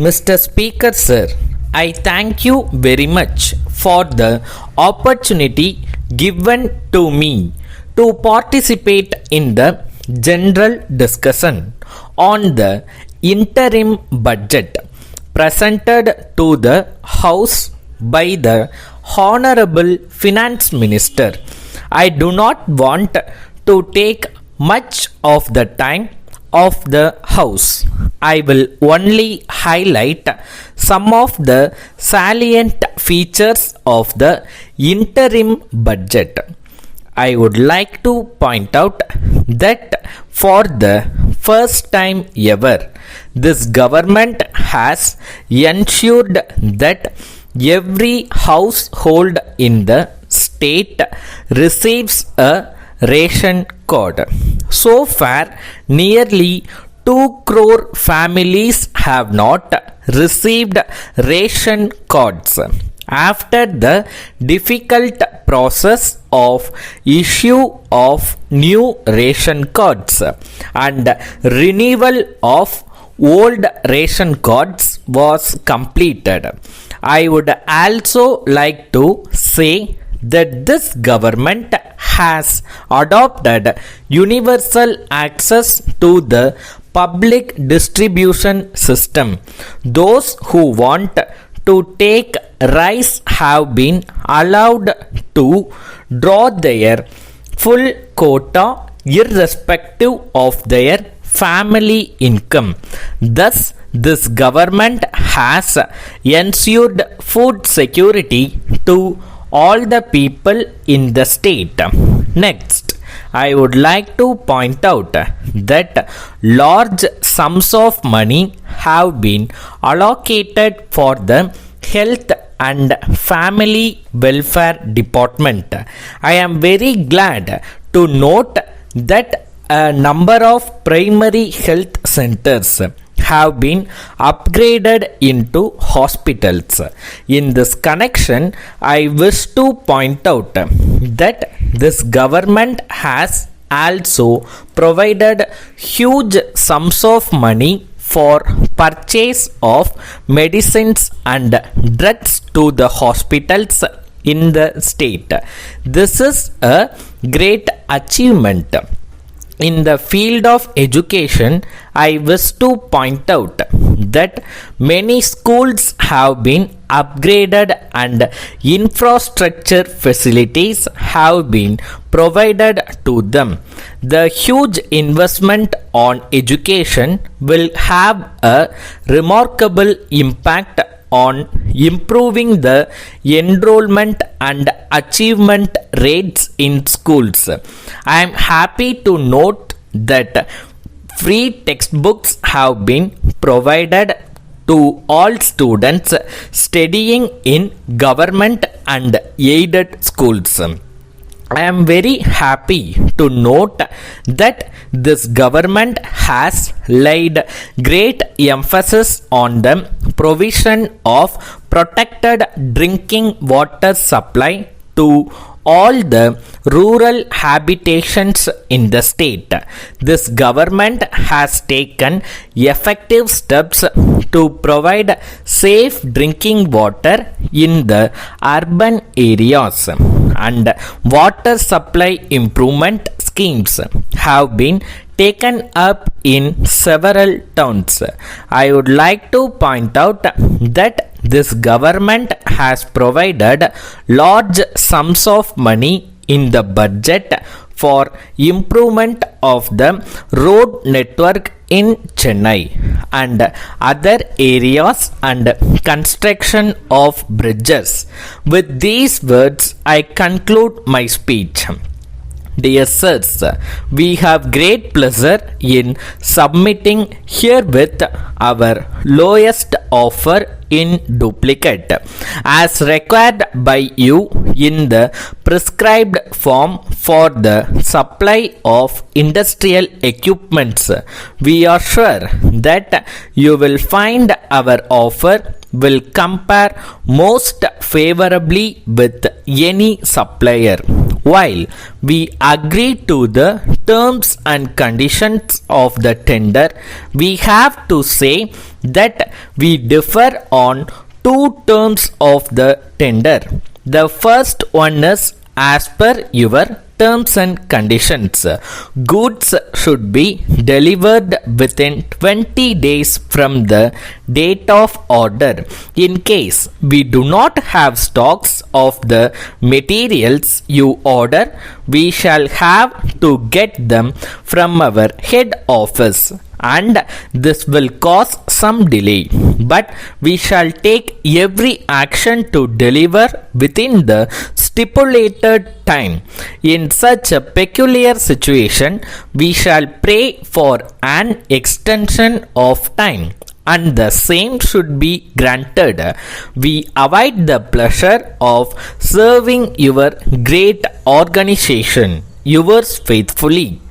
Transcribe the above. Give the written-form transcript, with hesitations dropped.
Mr. Speaker, sir, I thank you very much for the opportunity given to me to participate in the general discussion on the interim budget presented to the House by the Honorable Finance Minister. I do not want to take much of the time of the House. I will only highlight some of the salient features of the interim budget. I would like to point out that for the first time ever, this government has ensured that every household in the state receives a ration card. So far, nearly 2 crore families have not received ration cards. After the difficult process of issue of new ration cards and renewal of old ration cards was completed, I would also like to say that this government has adopted universal access to the public distribution system. Those who want to take rice have been allowed to draw their full quota irrespective of their family income. Thus, this government has ensured food security to all the people in the state. Next, I would like to point out that large sums of money have been allocated for the health and family welfare department. I am very glad to note that a number of primary health centers have been upgraded into hospitals. In this connection, I wish to point out that this government has also provided huge sums of money for purchase of medicines and drugs to the hospitals in the state. This is a great achievement. In the field of education, I wish to point out that many schools have been upgraded and infrastructure facilities have been provided to them. The huge investment on education will have a remarkable impact on improving the enrollment and achievement rates in schools. I am happy to note that free textbooks have been provided to all students studying in government and aided schools. I am very happy to note that this government has laid great emphasis on the provision of protected drinking water supply to all the rural habitations in the state. This government has taken effective steps to provide safe drinking water in the urban areas, and water supply improvement schemes have been taken up in several towns. I would like to point out that this government has provided large sums of money in the budget for improvement of the road network in Chennai and other areas and construction of bridges. With these words, I conclude my speech. Dear sirs, we have great pleasure in submitting herewith our lowest offer in duplicate as required by you in the prescribed form for the supply of industrial equipments. We are sure that you will find our offer will compare most favorably with any supplier. While we agree to the terms and conditions of the tender, we have to say that we differ on two terms of the tender. The first one is as per your terms and conditions. Goods should be delivered within 20 days from the date of order. In case we do not have stocks of the materials you order, we shall have to get them from our head office, and this will cause some delay, but we shall take every action to deliver within the stipulated time. In such a peculiar situation, we shall pray for an extension of time, and the same should be granted. We avoid the pleasure of serving your great organization. Yours faithfully.